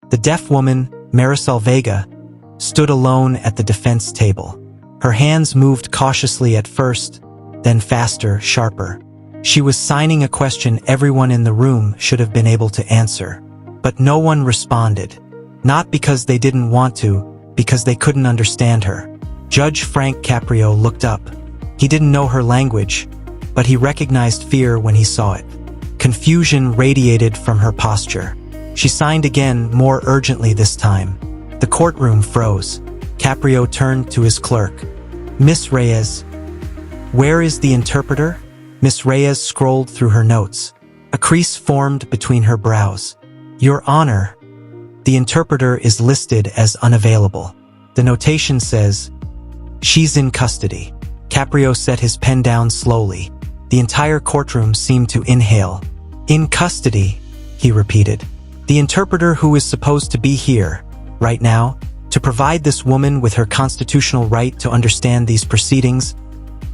The deaf woman, Marisol Vega, stood alone at the defense table. Her hands moved cautiously at first, then faster, sharper. She was signing a question everyone in the room should have been able to answer. But no one responded. Not because they didn't want to, because they couldn't understand her. Judge Frank Caprio looked up. He didn't know her language, but he recognized fear when he saw it. Confusion radiated from her posture. She signed again, more urgently this time. The courtroom froze. Caprio turned to his clerk. "Miss Reyes, where is the interpreter?" Miss Reyes scrolled through her notes. A crease formed between her brows. "Your Honor, the interpreter is listed as unavailable. The notation says, she's in custody." Caprio set his pen down slowly. The entire courtroom seemed to inhale. "In custody," he repeated. "The interpreter who is supposed to be here, right now, to provide this woman with her constitutional right to understand these proceedings,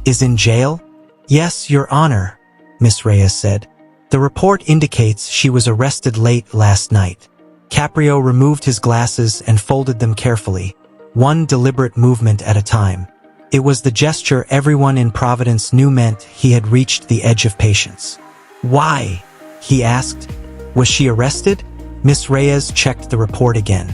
is in jail?" "Yes, Your Honor," Miss Reyes said. "The report indicates she was arrested late last night." Caprio removed his glasses and folded them carefully, one deliberate movement at a time. It was the gesture everyone in Providence knew meant he had reached the edge of patience. "Why?" he asked. "Was she arrested?" Miss Reyes checked the report again.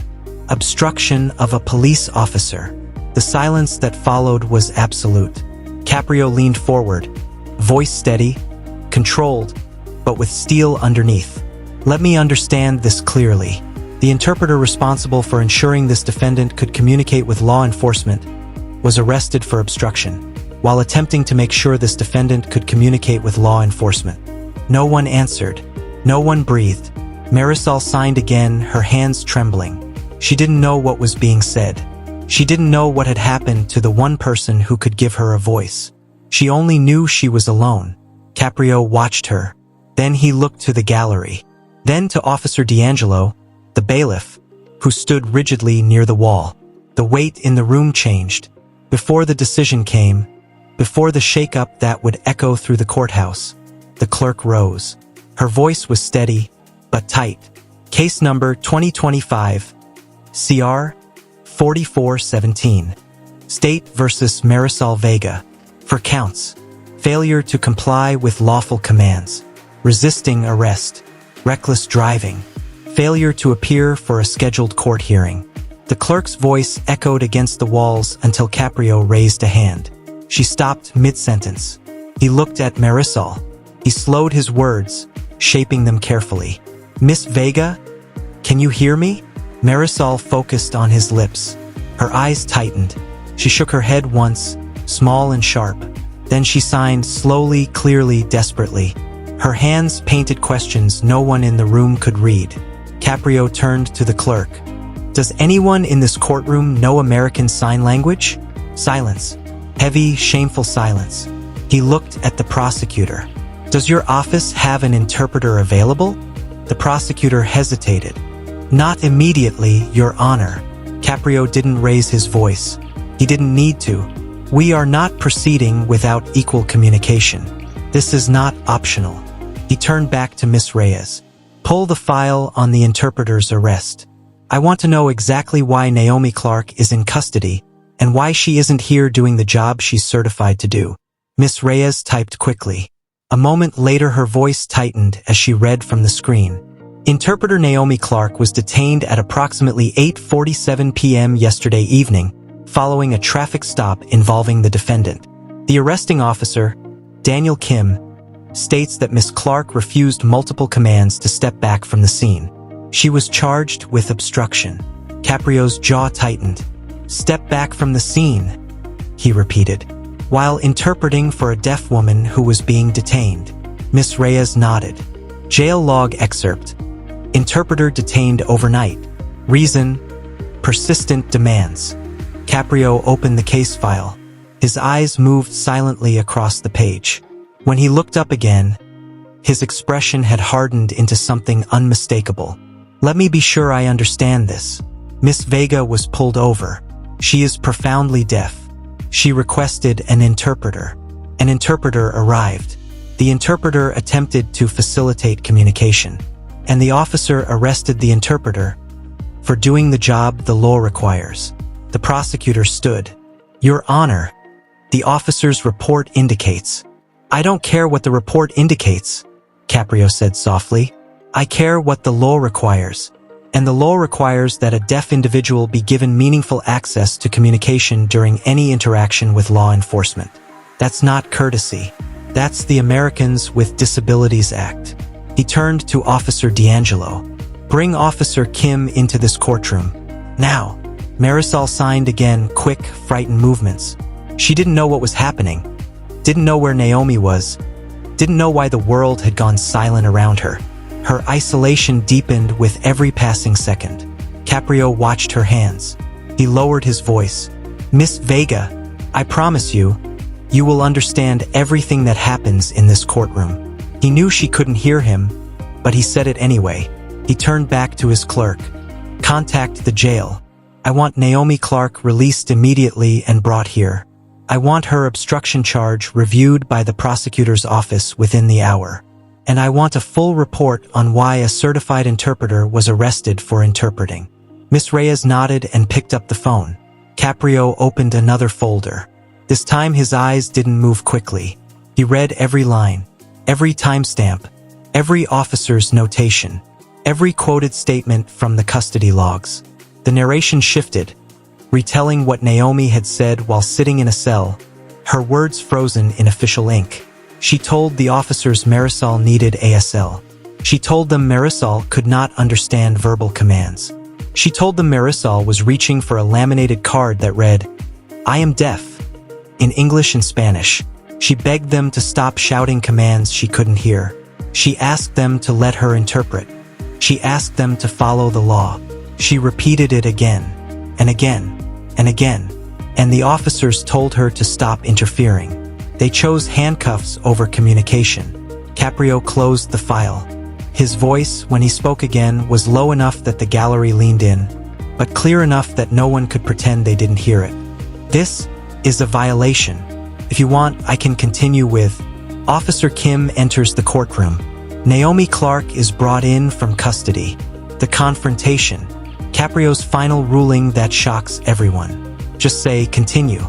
"Obstruction of a police officer." The silence that followed was absolute. Caprio leaned forward, voice steady, controlled, but with steel underneath. "Let me understand this clearly. The interpreter responsible for ensuring this defendant could communicate with law enforcement was arrested for obstruction, while attempting to make sure this defendant could communicate with law enforcement." No one answered. No one breathed. Marisol signed again, her hands trembling. She didn't know what was being said. She didn't know what had happened to the one person who could give her a voice. She only knew she was alone. Caprio watched her. Then he looked to the gallery. Then to Officer D'Angelo, the bailiff, who stood rigidly near the wall. The weight in the room changed. Before the decision came, before the shake-up that would echo through the courthouse, the clerk rose. Her voice was steady, but tight. "Case number 2025, CR 4417. State versus Marisol Vega. For counts: failure to comply with lawful commands, resisting arrest, reckless driving, failure to appear for a scheduled court hearing." The clerk's voice echoed against the walls until Caprio raised a hand. She stopped mid-sentence. He looked at Marisol. He slowed his words, shaping them carefully. "Miss Vega, can you hear me?" Marisol focused on his lips. Her eyes tightened. She shook her head once, small and sharp. Then she signed slowly, clearly, desperately. Her hands painted questions no one in the room could read. Caprio turned to the clerk. "Does anyone in this courtroom know American Sign Language?" Silence. Heavy, shameful silence. He looked at the prosecutor. "Does your office have an interpreter available?" The prosecutor hesitated. "Not immediately, Your Honor." Caprio didn't raise his voice. He didn't need to. "We are not proceeding without equal communication. This is not optional." He turned back to Miss Reyes. "Pull the file on the interpreter's arrest. I want to know exactly why Naomi Clark is in custody and why she isn't here doing the job she's certified to do." Miss Reyes typed quickly. A moment later her voice tightened as she read from the screen. "Interpreter Naomi Clark was detained at approximately 8:47 p.m. yesterday evening, following a traffic stop involving the defendant. The arresting officer, Daniel Kim, states that Miss Clark refused multiple commands to step back from the scene. She was charged with obstruction." Caprio's jaw tightened. "Step back from the scene," he repeated, while interpreting for a deaf woman who was being detained. Miss Reyes nodded. Jail log excerpt. Interpreter detained overnight. Reason: persistent demands. Caprio opened the case file. His eyes moved silently across the page. When he looked up again, his expression had hardened into something unmistakable. "Let me be sure I understand this. Miss Vega was pulled over. She is profoundly deaf. She requested an interpreter. An interpreter arrived. The interpreter attempted to facilitate communication. And the officer arrested the interpreter, for doing the job the law requires. The prosecutor stood. Your Honor, the officer's report indicates. I don't care what the report indicates, Caprio said softly. I care what the law requires. And the law requires that a deaf individual be given meaningful access to communication during any interaction with law enforcement. That's not courtesy. That's the Americans with Disabilities Act. He turned to Officer D'Angelo. Bring Officer Kim into this courtroom. Now. Marisol signed again, quick, frightened movements. She didn't know what was happening. Didn't know where Naomi was. Didn't know why the world had gone silent around her. Her isolation deepened with every passing second. Caprio watched her hands. He lowered his voice. Miss Vega, I promise you, you will understand everything that happens in this courtroom. He knew she couldn't hear him, but he said it anyway. He turned back to his clerk. Contact the jail. I want Naomi Clark released immediately and brought here. I want her obstruction charge reviewed by the prosecutor's office within the hour. And I want a full report on why a certified interpreter was arrested for interpreting. Miss Reyes nodded and picked up the phone. Caprio opened another folder. This time his eyes didn't move quickly. He read every line, every timestamp, every officer's notation, every quoted statement from the custody logs. The narration shifted, retelling what Naomi had said while sitting in a cell, her words frozen in official ink. She told the officers Marisol needed ASL. She told them Marisol could not understand verbal commands. She told them Marisol was reaching for a laminated card that read, I am deaf, in English and Spanish. She begged them to stop shouting commands she couldn't hear. She asked them to let her interpret. She asked them to follow the law. She repeated it again, and again, and again, and the officers told her to stop interfering. They chose handcuffs over communication. Caprio closed the file. His voice, when he spoke again, was low enough that the gallery leaned in, but clear enough that no one could pretend they didn't hear it. This is a violation. If you want, I can continue with, Officer Kim enters the courtroom. Naomi Clark is brought in from custody. The confrontation. Caprio's final ruling that shocks everyone. Just say, continue.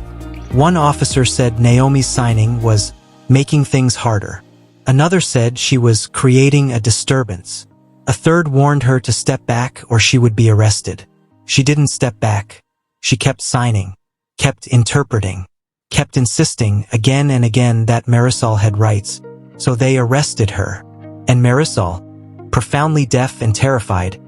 One officer said Naomi's signing was making things harder. Another said she was creating a disturbance. A third warned her to step back or she would be arrested. She didn't step back. She kept signing, kept interpreting, kept insisting again and again that Marisol had rights. So they arrested her. And Marisol, profoundly deaf and terrified,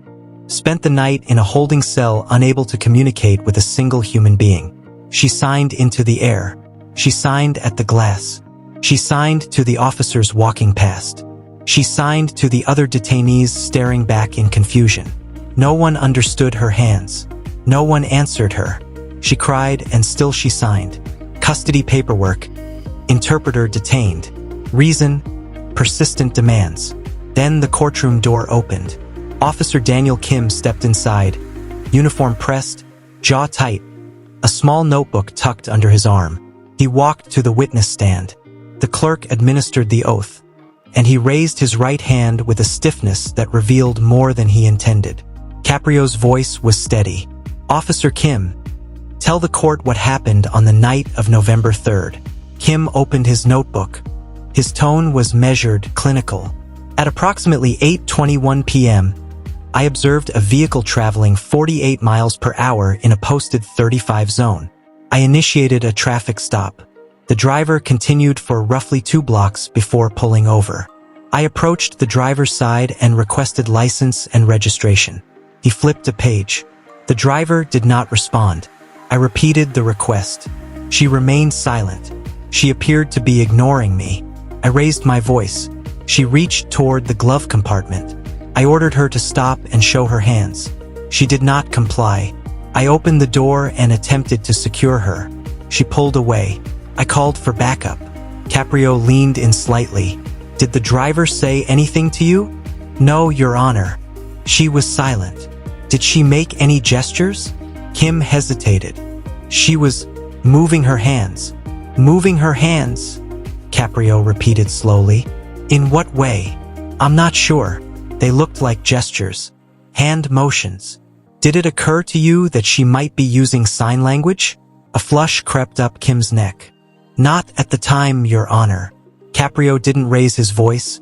spent the night in a holding cell unable to communicate with a single human being. She signed into the air. She signed at the glass. She signed to the officers walking past. She signed to the other detainees staring back in confusion. No one understood her hands. No one answered her. She cried and still she signed. Custody paperwork. Interpreter detained. Reason. Persistent demands. Then the courtroom door opened. Officer Daniel Kim stepped inside, uniform pressed, jaw tight, a small notebook tucked under his arm. He walked to the witness stand. The clerk administered the oath, and he raised his right hand with a stiffness that revealed more than he intended. Caprio's voice was steady. Officer Kim, tell the court what happened on the night of November 3rd. Kim opened his notebook. His tone was measured, clinical. At approximately 8:21 p.m., I observed a vehicle traveling 48 miles per hour in a posted 35 zone. I initiated a traffic stop. The driver continued for roughly 2 blocks before pulling over. I approached the driver's side and requested license and registration. He flipped a page. The driver did not respond. I repeated the request. She remained silent. She appeared to be ignoring me. I raised my voice. She reached toward the glove compartment. I ordered her to stop and show her hands. She did not comply. I opened the door and attempted to secure her. She pulled away. I called for backup. Caprio leaned in slightly. Did the driver say anything to you? No, Your Honor. She was silent. Did she make any gestures? Kim hesitated. She was moving her hands. Moving her hands, Caprio repeated slowly. In what way? I'm not sure. They looked like gestures. Hand motions. Did it occur to you that she might be using sign language? A flush crept up Kim's neck. Not at the time, Your Honor. Caprio didn't raise his voice,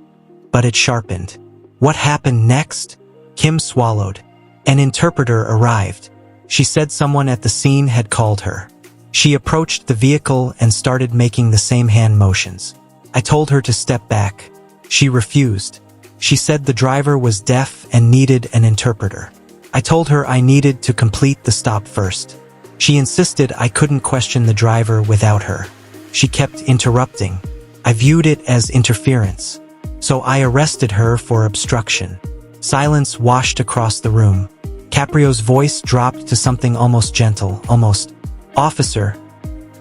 but it sharpened. What happened next? Kim swallowed. An interpreter arrived. She said someone at the scene had called her. She approached the vehicle and started making the same hand motions. I told her to step back. She refused. She said the driver was deaf and needed an interpreter. I told her I needed to complete the stop first. She insisted I couldn't question the driver without her. She kept interrupting. I viewed it as interference. So I arrested her for obstruction. Silence washed across the room. Caprio's voice dropped to something almost gentle, almost, "Officer,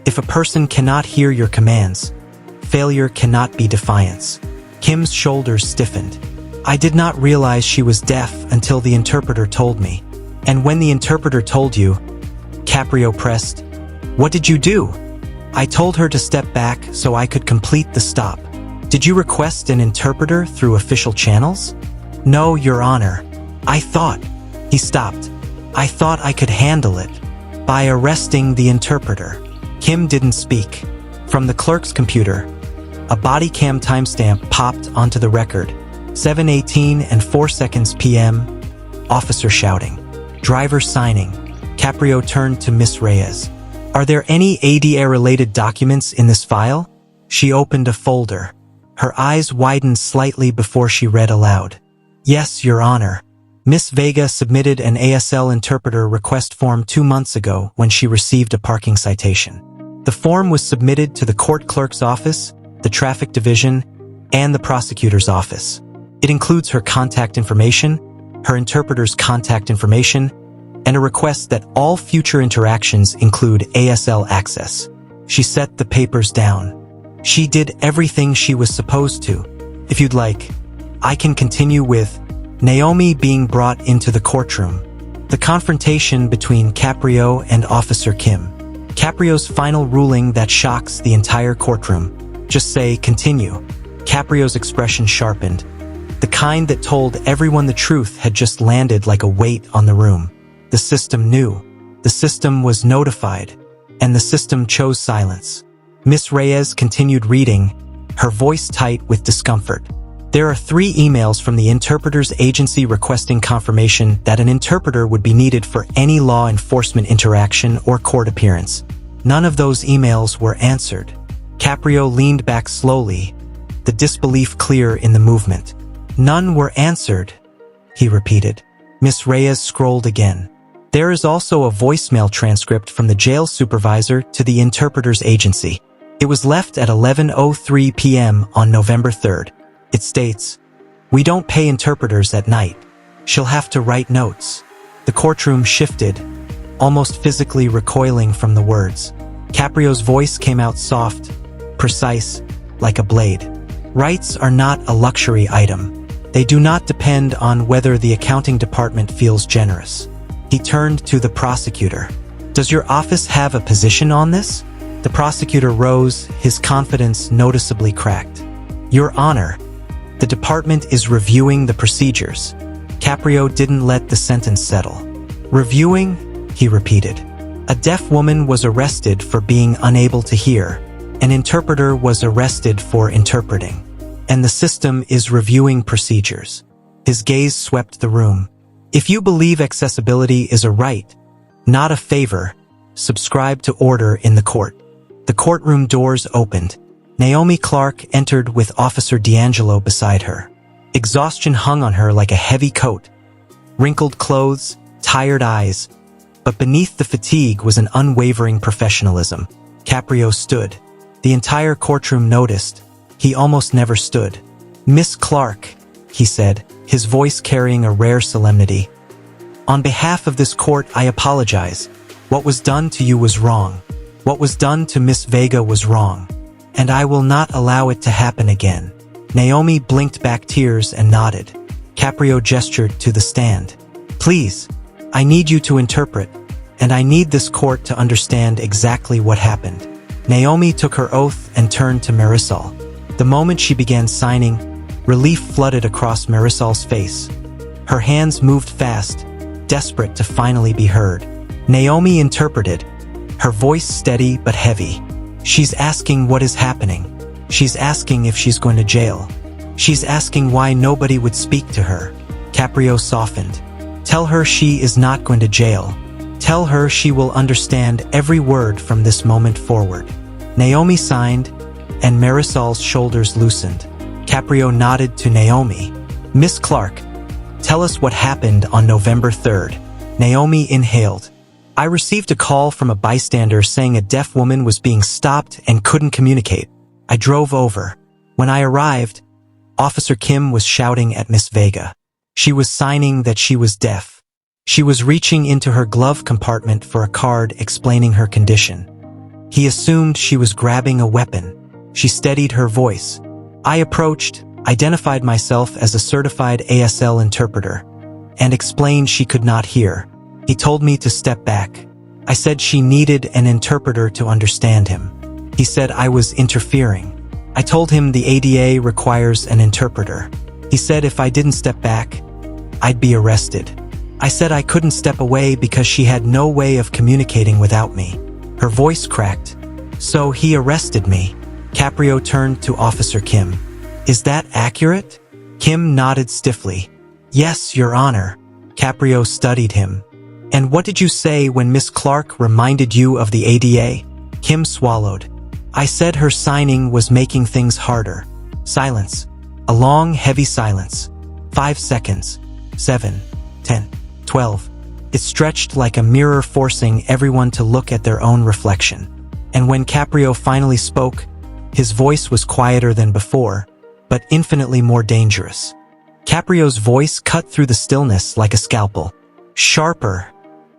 if a person cannot hear your commands, failure cannot be defiance." Kim's shoulders stiffened. I did not realize she was deaf until the interpreter told me. And when the interpreter told you, Caprio pressed, "What did you do?" I told her to step back so I could complete the stop. Did you request an interpreter through official channels? No, Your Honor. I thought. He stopped. I thought I could handle it by arresting the interpreter. Kim didn't speak. From the clerk's computer, a body cam timestamp popped onto the record. 7:18 and 4 seconds p.m. Officer shouting. Driver signing. Caprio turned to Miss Reyes. Are there any ADA-related documents in this file? She opened a folder. Her eyes widened slightly before she read aloud. Yes, Your Honor. Miss Vega submitted an ASL interpreter request form 2 months ago when she received a parking citation. The form was submitted to the court clerk's office, the traffic division, and the prosecutor's office. It includes her contact information, her interpreter's contact information, and a request that all future interactions include ASL access. She set the papers down. She did everything she was supposed to. If you'd like, I can continue with Naomi being brought into the courtroom. The confrontation between Caprio and Officer Kim. Caprio's final ruling that shocks the entire courtroom. Just say, continue. Caprio's expression sharpened. The kind that told everyone the truth had just landed like a weight on the room. The system knew. The system was notified. And the system chose silence. Miss Reyes continued reading, her voice tight with discomfort. There are 3 emails from the interpreter's agency requesting confirmation that an interpreter would be needed for any law enforcement interaction or court appearance. None of those emails were answered. Caprio leaned back slowly, the disbelief clear in the movement. None were answered, he repeated. Miss Reyes scrolled again. There is also a voicemail transcript from the jail supervisor to the interpreter's agency. It was left at 11:03 p.m. on November 3rd. It states, "We don't pay interpreters at night. She'll have to write notes." The courtroom shifted, almost physically recoiling from the words. Caprio's voice came out soft, precise, like a blade. Rights are not a luxury item. They do not depend on whether the accounting department feels generous. He turned to the prosecutor. Does your office have a position on this? The prosecutor rose, his confidence noticeably cracked. Your Honor, the department is reviewing the procedures. Caprio didn't let the sentence settle. Reviewing? He repeated. A deaf woman was arrested for being unable to hear. An interpreter was arrested for interpreting. And the system is reviewing procedures. His gaze swept the room. If you believe accessibility is a right, not a favor, subscribe to order in the court. The courtroom doors opened. Naomi Clark entered with Officer D'Angelo beside her. Exhaustion hung on her like a heavy coat. Wrinkled clothes, tired eyes. But beneath the fatigue was an unwavering professionalism. Caprio stood. The entire courtroom noticed. He almost never stood. Miss Clark, he said, his voice carrying a rare solemnity. On behalf of this court, I apologize. What was done to you was wrong. What was done to Miss Vega was wrong. And I will not allow it to happen again. Naomi blinked back tears and nodded. Caprio gestured to the stand. Please, I need you to interpret, and I need this court to understand exactly what happened. Naomi took her oath and turned to Marisol. The moment she began signing, relief flooded across Marisol's face. Her hands moved fast, desperate to finally be heard. Naomi interpreted, her voice steady but heavy. She's asking what is happening. She's asking if she's going to jail. She's asking why nobody would speak to her. Caprio softened. Tell her she is not going to jail. Tell her she will understand every word from this moment forward. Naomi signed, and Marisol's shoulders loosened. Caprio nodded to Naomi. Miss Clark, tell us what happened on November 3rd. Naomi inhaled. I received a call from a bystander saying a deaf woman was being stopped and couldn't communicate. I drove over. When I arrived, Officer Kim was shouting at Miss Vega. She was signing that she was deaf. She was reaching into her glove compartment for a card explaining her condition. He assumed she was grabbing a weapon. She steadied her voice. I approached, identified myself as a certified ASL interpreter, and explained she could not hear. He told me to step back. I said she needed an interpreter to understand him. He said I was interfering. I told him the ADA requires an interpreter. He said if I didn't step back, I'd be arrested. I said I couldn't step away because she had no way of communicating without me. Her voice cracked. So he arrested me. Caprio turned to Officer Kim. Is that accurate? Kim nodded stiffly. Yes, Your Honor. Caprio studied him. And what did you say when Miss Clark reminded you of the ADA? Kim swallowed. I said her signing was making things harder. Silence. A long, heavy silence. 5 seconds. 7, 10, 12. It stretched like a mirror, forcing everyone to look at their own reflection. And when Caprio finally spoke, his voice was quieter than before, but infinitely more dangerous. Caprio's voice cut through the stillness like a scalpel. Sharper,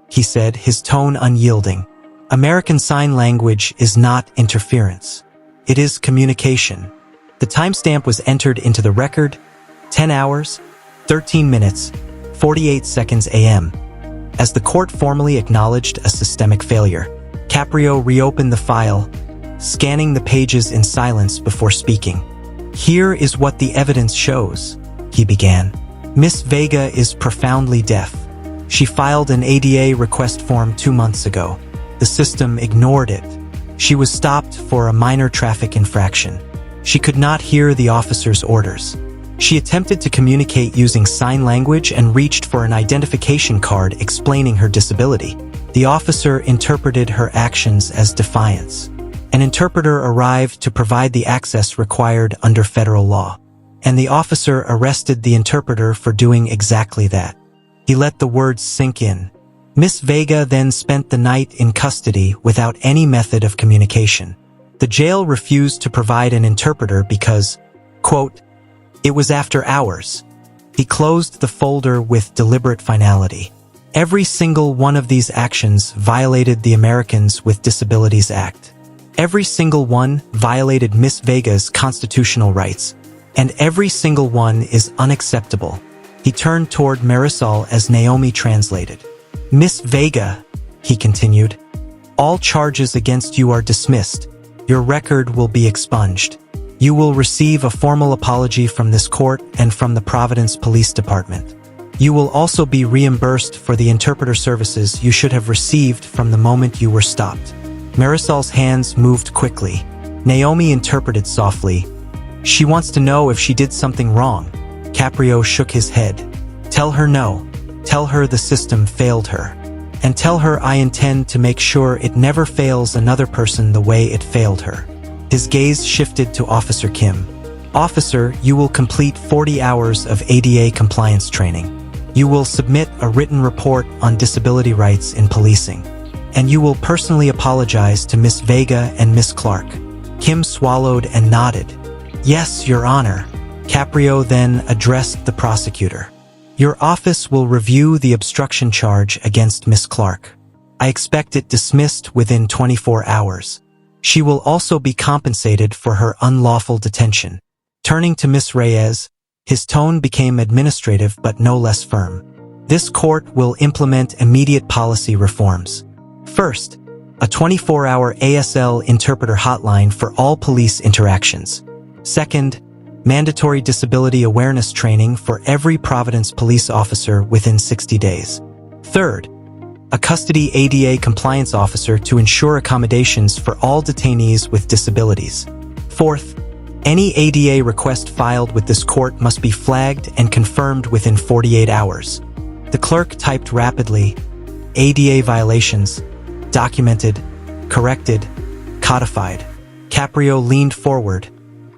he said, his tone unyielding. American Sign Language is not interference. It is communication. The timestamp was entered into the record, 10 hours, 13 minutes, 48 seconds AM. As the court formally acknowledged a systemic failure, Caprio reopened the file, scanning the pages in silence before speaking. Here is what the evidence shows, he began. Miss Vega is profoundly deaf. She filed an ADA request form 2 months ago. The system ignored it. She was stopped for a minor traffic infraction. She could not hear the officer's orders. She attempted to communicate using sign language and reached for an identification card explaining her disability. The officer interpreted her actions as defiance. An interpreter arrived to provide the access required under federal law, and the officer arrested the interpreter for doing exactly that. He let the words sink in. Miss Vega then spent the night in custody without any method of communication. The jail refused to provide an interpreter because, quote, it was after hours. He closed the folder with deliberate finality. Every single one of these actions violated the Americans with Disabilities Act. Every single one violated Miss Vega's constitutional rights, and every single one is unacceptable. He turned toward Marisol as Naomi translated. Miss Vega, he continued, all charges against you are dismissed. Your record will be expunged. You will receive a formal apology from this court and from the Providence Police Department. You will also be reimbursed for the interpreter services you should have received from the moment you were stopped. Marisol's hands moved quickly. Naomi interpreted softly. She wants to know if she did something wrong. Caprio shook his head. Tell her no. Tell her the system failed her. And tell her I intend to make sure it never fails another person the way it failed her. His gaze shifted to Officer Kim. Officer, you will complete 40 hours of ADA compliance training. You will submit a written report on disability rights in policing. And you will personally apologize to Miss Vega and Miss Clark. Kim swallowed and nodded. Yes, Your Honor. Caprio then addressed the prosecutor. Your office will review the obstruction charge against Miss Clark. I expect it dismissed within 24 hours. She will also be compensated for her unlawful detention. Turning to Miss Reyes, his tone became administrative but no less firm. This court will implement immediate policy reforms. First, a 24-hour ASL interpreter hotline for all police interactions. Second, mandatory disability awareness training for every Providence police officer within 60 days. Third, a custody ADA compliance officer to ensure accommodations for all detainees with disabilities. Fourth, any ADA request filed with this court must be flagged and confirmed within 48 hours. The clerk typed rapidly, ADA violations, documented, corrected, codified. Caprio leaned forward,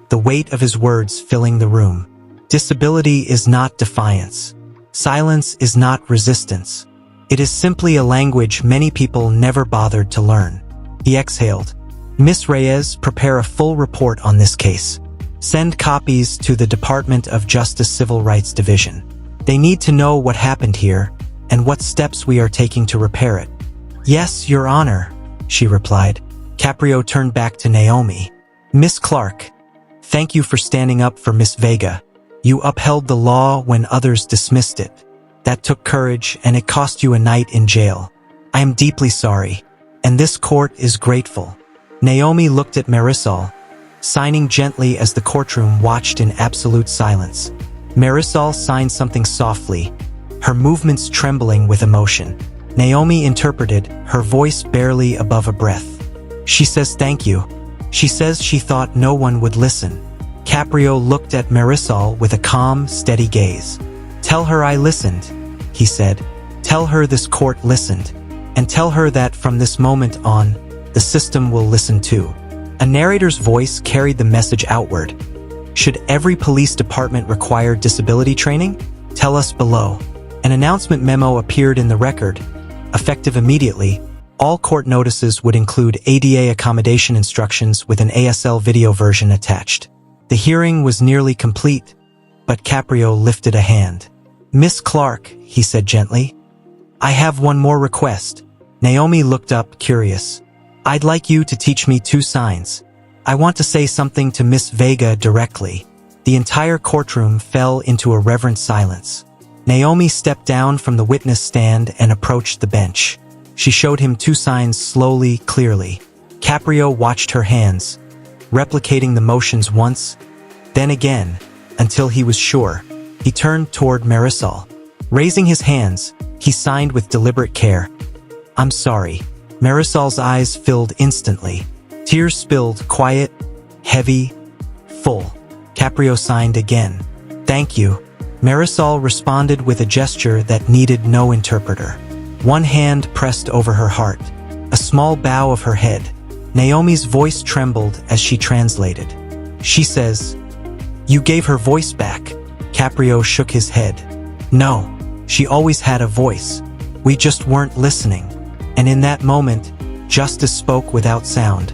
the weight of his words filling the room. Disability is not defiance. Silence is not resistance. It is simply a language many people never bothered to learn. He exhaled. Miss Reyes, prepare a full report on this case. Send copies to the Department of Justice Civil Rights Division. They need to know what happened here and what steps we are taking to repair it. Yes, Your Honor, she replied. Caprio turned back to Naomi. Miss Clark, thank you for standing up for Miss Vega. You upheld the law when others dismissed it. That took courage, and it cost you a night in jail. I am deeply sorry, and this court is grateful. Naomi looked at Marisol, signing gently as the courtroom watched in absolute silence. Marisol signed something softly, her movements trembling with emotion. Naomi interpreted, her voice barely above a breath. She says thank you. She says she thought no one would listen. Caprio looked at Marisol with a calm, steady gaze. Tell her I listened, he said. Tell her this court listened. And tell her that from this moment on, the system will listen too. A narrator's voice carried the message outward. Should every police department require disability training? Tell us below. An announcement memo appeared in the record. Effective immediately, all court notices would include ADA accommodation instructions with an ASL video version attached. The hearing was nearly complete, but Caprio lifted a hand. Miss Clark, he said gently, I have one more request. Naomi looked up, curious. I'd like you to teach me 2 signs. I want to say something to Miss Vega directly. The entire courtroom fell into a reverent silence. Naomi stepped down from the witness stand and approached the bench. She showed him 2 signs slowly, clearly. Caprio watched her hands, replicating the motions once, then again, until he was sure. He turned toward Marisol. Raising his hands, he signed with deliberate care. I'm sorry. Marisol's eyes filled instantly. Tears spilled, quiet, heavy, full. Caprio signed again. Thank you. Marisol responded with a gesture that needed no interpreter. One hand pressed over her heart, a small bow of her head. Naomi's voice trembled as she translated. She says, You gave her voice back. Caprio shook his head. No, she always had a voice. We just weren't listening. And in that moment, justice spoke without sound,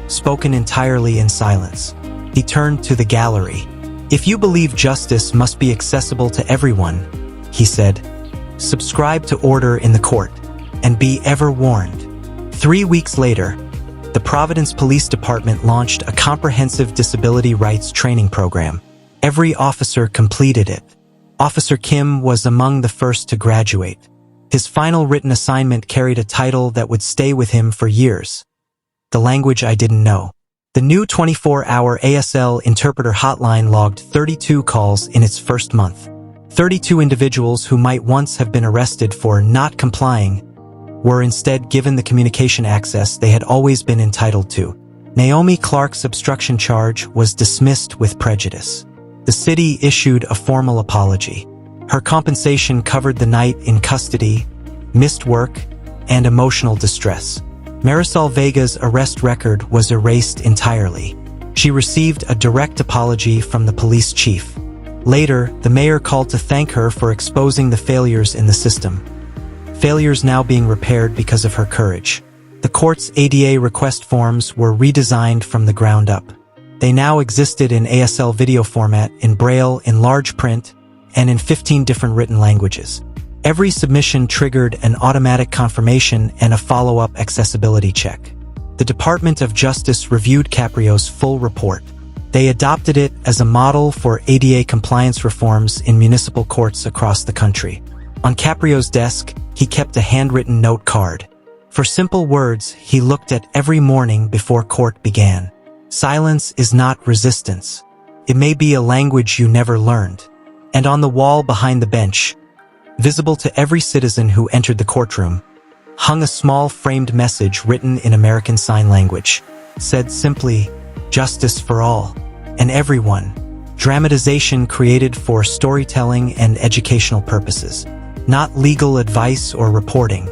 spoken entirely in silence. He turned to the gallery. If you believe justice must be accessible to everyone, he said, subscribe to Order in the Court, and be ever warned. 3 weeks later, the Providence Police Department launched a comprehensive disability rights training program. Every officer completed it. Officer Kim was among the first to graduate. His final written assignment carried a title that would stay with him for years. The language I didn't know. The new 24-hour ASL interpreter hotline logged 32 calls in its first month. 32 individuals who might once have been arrested for not complying were instead given the communication access they had always been entitled to. Naomi Clark's obstruction charge was dismissed with prejudice. The city issued a formal apology. Her compensation covered the night in custody, missed work, and emotional distress. Marisol Vega's arrest record was erased entirely. She received a direct apology from the police chief. Later, the mayor called to thank her for exposing the failures in the system. Failures now being repaired because of her courage. The court's ADA request forms were redesigned from the ground up. They now existed in ASL video format, in Braille, in large print, and in 15 different written languages. Every submission triggered an automatic confirmation and a follow-up accessibility check. The Department of Justice reviewed Caprio's full report. They adopted it as a model for ADA compliance reforms in municipal courts across the country. On Caprio's desk, he kept a handwritten note card. For simple words, he looked at every morning before court began. Silence is not resistance. It may be a language you never learned. And on the wall behind the bench, Visible to every citizen who entered the courtroom, hung a small framed message written in American Sign Language. Said simply, "Justice for all, and everyone." Dramatization created for storytelling and educational purposes, not legal advice or reporting.